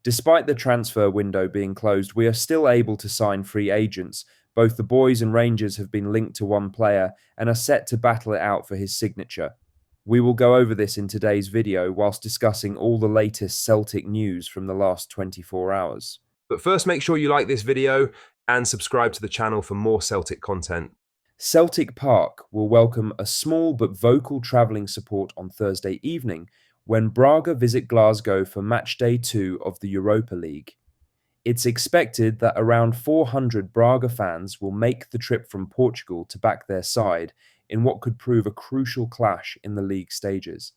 Despite the transfer window being closed, we are still able to sign free agents. Both the boys and Rangers have been linked to one player and are set to battle it out for his signature. We will go over this in today's video whilst discussing all the latest Celtic news from the last 24 hours. But first, make sure you like this video and subscribe to the channel for more Celtic content. Celtic Park will welcome a small but vocal travelling support on Thursday evening when Braga visit Glasgow for match day 2 of the Europa League. It's expected that around 400 Braga fans will make the trip from Portugal to back their side in what could prove a crucial clash in the league stages.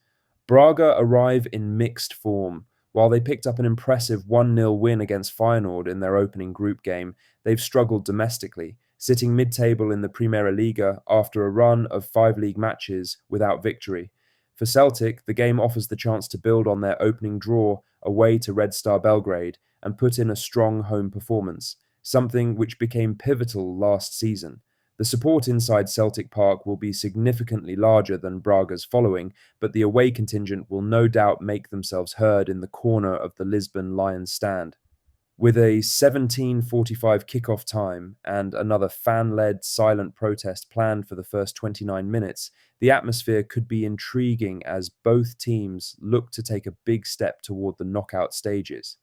Braga arrive in mixed form. While they picked up an impressive 1-0 win against Feyenoord in their opening group game, they've struggled domestically, sitting mid-table in the Primeira Liga after a run of 5 league matches without victory. For Celtic, the game offers the chance to build on their opening draw away to Red Star Belgrade and put in a strong home performance, something which became pivotal last season. The support inside Celtic Park will be significantly larger than Braga's following, but the away contingent will no doubt make themselves heard in the corner of the Lisbon Lions stand. With a 17:45 kickoff time and another fan-led silent protest planned for the first 29 minutes, the atmosphere could be intriguing as both teams look to take a big step toward the knockout stages.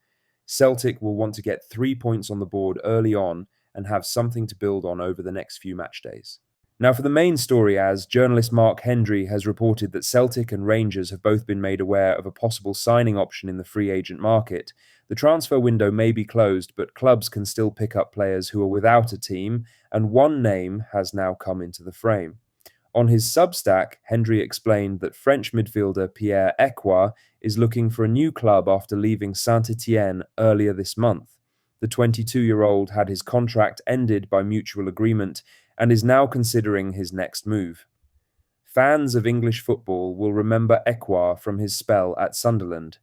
Celtic will want to get 3 points on the board early on and have something to build on over the next few match days. Now for the main story, as journalist Mark Hendry has reported that Celtic and Rangers have both been made aware of a possible signing option in the free agent market. The transfer window may be closed, but clubs can still pick up players who are without a team, and one name has now come into the frame. On his Substack, Hendry explained that French midfielder Pierre Ekwa is looking for a new club after leaving Saint-Étienne earlier this month. The 22-year-old had his contract ended by mutual agreement and is now considering his next move. Fans of English football will remember Ekwa from his spell at Sunderland.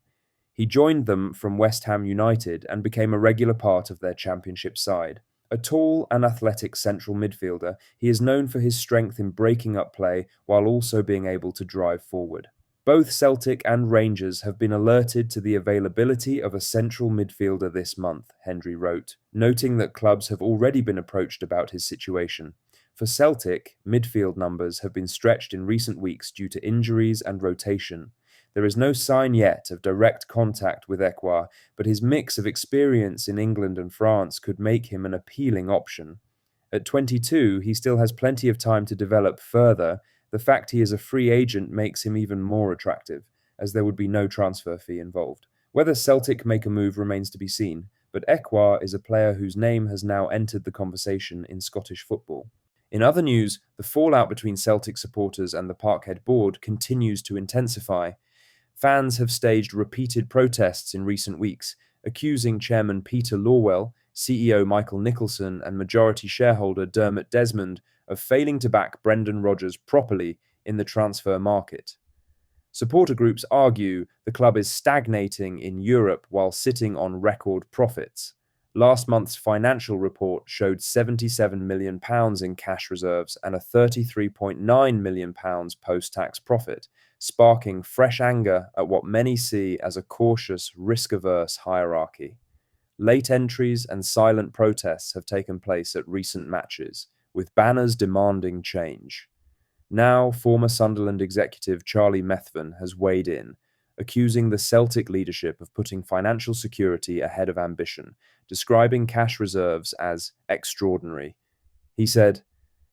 He joined them from West Ham United and became a regular part of their championship side. A tall and athletic central midfielder, he is known for his strength in breaking up play while also being able to drive forward. Both Celtic and Rangers have been alerted to the availability of a central midfielder this month, Hendry wrote, noting that clubs have already been approached about his situation. For Celtic, midfield numbers have been stretched in recent weeks due to injuries and rotation. There is no sign yet of direct contact with Ekwa, but his mix of experience in England and France could make him an appealing option. At 22, he still has plenty of time to develop further. The fact he is a free agent makes him even more attractive, as there would be no transfer fee involved. Whether Celtic make a move remains to be seen, but Ekwa is a player whose name has now entered the conversation in Scottish football. In other news, the fallout between Celtic supporters and the Parkhead board continues to intensify. Fans have staged repeated protests in recent weeks, accusing Chairman Peter Lawwell, CEO Michael Nicholson, and majority shareholder Dermot Desmond of failing to back Brendan Rodgers properly in the transfer market. Supporter groups argue the club is stagnating in Europe while sitting on record profits. Last month's financial report showed £77 million in cash reserves and a £33.9 million post-tax profit, sparking fresh anger at what many see as a cautious, risk-averse hierarchy. Late entries and silent protests have taken place at recent matches, with banners demanding change. Now, former Sunderland executive Charlie Methven has weighed in, accusing the Celtic leadership of putting financial security ahead of ambition, describing cash reserves as extraordinary. He said,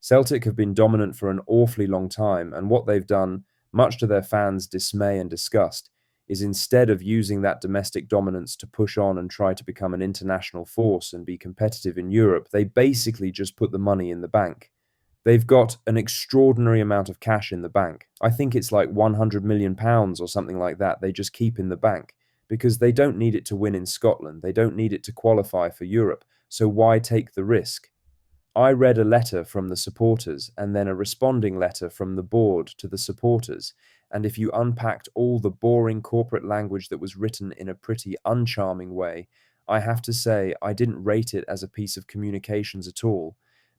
"Celtic have been dominant for an awfully long time, and what they've done, much to their fans' dismay and disgust, is instead of using that domestic dominance to push on and try to become an international force and be competitive in Europe, they basically just put the money in the bank. They've got an extraordinary amount of cash in the bank. I think it's like £100 million or something like that they just keep in the bank, because they don't need it to win in Scotland, they don't need it to qualify for Europe, so why take the risk?" I read a letter from the supporters and then a responding letter from the board to the supporters, and if you unpacked all the boring corporate language that was written in a pretty uncharming way, I have to say I didn't rate it as a piece of communications at all.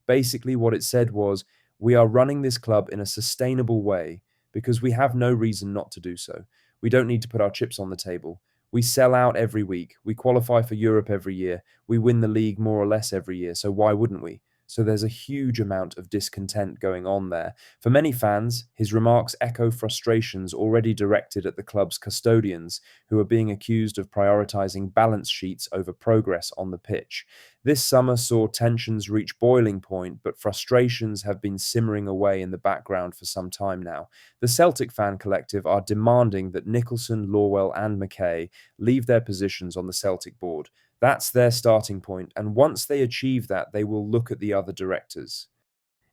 Basically what it said was, we are running this club in a sustainable way because we have no reason not to do so. We don't need to put our chips on the table. We sell out every week. We qualify for Europe every year. We win the league more or less every year, so why wouldn't we? So there's a huge amount of discontent going on there. For many fans, his remarks echo frustrations already directed at the club's custodians, who are being accused of prioritising balance sheets over progress on the pitch. This summer saw tensions reach boiling point, but frustrations have been simmering away in the background for some time now. The Celtic fan collective are demanding that Nicholson, Lorwell, and McKay leave their positions on the Celtic board. That's their starting point, and once they achieve that, they will look at the other directors.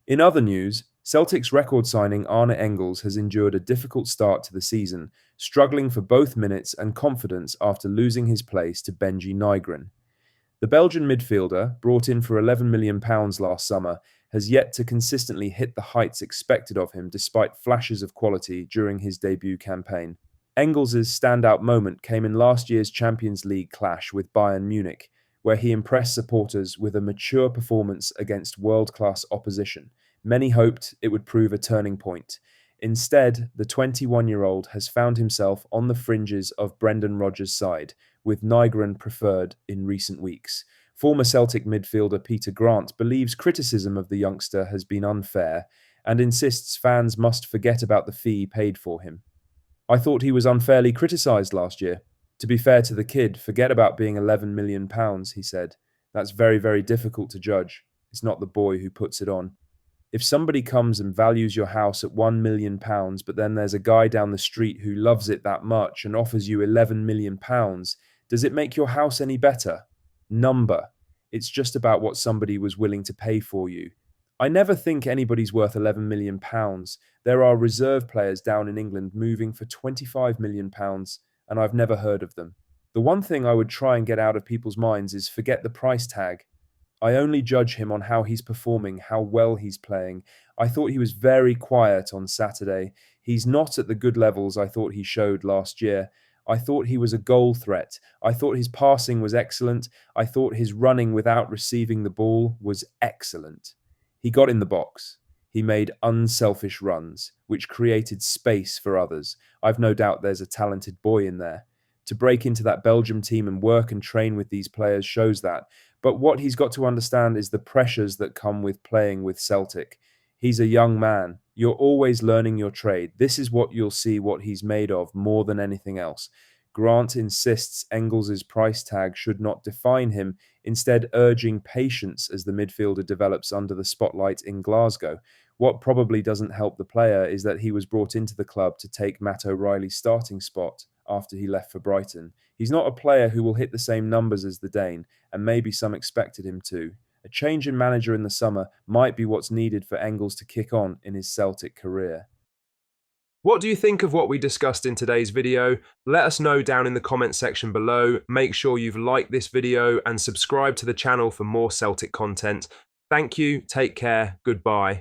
In other news, Celtic's record signing Arne Engels has endured a difficult start to the season, struggling for both minutes and confidence after losing his place to Benji Nygren. The Belgian midfielder, brought in for £11 million last summer, has yet to consistently hit the heights expected of him despite flashes of quality during his debut campaign. Engels' standout moment came in last year's Champions League clash with Bayern Munich, where he impressed supporters with a mature performance against world-class opposition. Many hoped it would prove a turning point. Instead, the 21-year-old has found himself on the fringes of Brendan Rodgers' side, with Nygren preferred in recent weeks. Former Celtic midfielder Peter Grant believes criticism of the youngster has been unfair and insists fans must forget about the fee paid for him. I thought he was unfairly criticised last year. To be fair to the kid, forget about being £11 million, he said. That's very, very difficult to judge. It's not the boy who puts it on. If somebody comes and values your house at £1 million, but then there's a guy down the street who loves it that much and offers you £11 million, does it make your house any better? Number. It's just about what somebody was willing to pay for you. I never think anybody's worth £11 million. There are reserve players down in England moving for £25 million, and I've never heard of them. The one thing I would try and get out of people's minds is forget the price tag. I only judge him on how he's performing, how well he's playing. I thought he was very quiet on Saturday. He's not at the good levels I thought he showed last year. I thought he was a goal threat. I thought his passing was excellent. I thought his running without receiving the ball was excellent. He got in the box. He made unselfish runs, which created space for others. I've no doubt there's a talented boy in there. To break into that Belgium team and work and train with these players shows that. But what he's got to understand is the pressures that come with playing with Celtic. He's a young man. You're always learning your trade. This is what you'll see what he's made of more than anything else. Grant insists Engels' price tag should not define him, instead urging patience as the midfielder develops under the spotlight in Glasgow. What probably doesn't help the player is that he was brought into the club to take Matt O'Reilly's starting spot after he left for Brighton. He's not a player who will hit the same numbers as the Dane, and maybe some expected him to. A change in manager in the summer might be what's needed for Engels to kick on in his Celtic career. What do you think of what we discussed in today's video? Let us know down in the comments section below. Make sure you've liked this video and subscribe to the channel for more Celtic content. Thank you, take care, goodbye.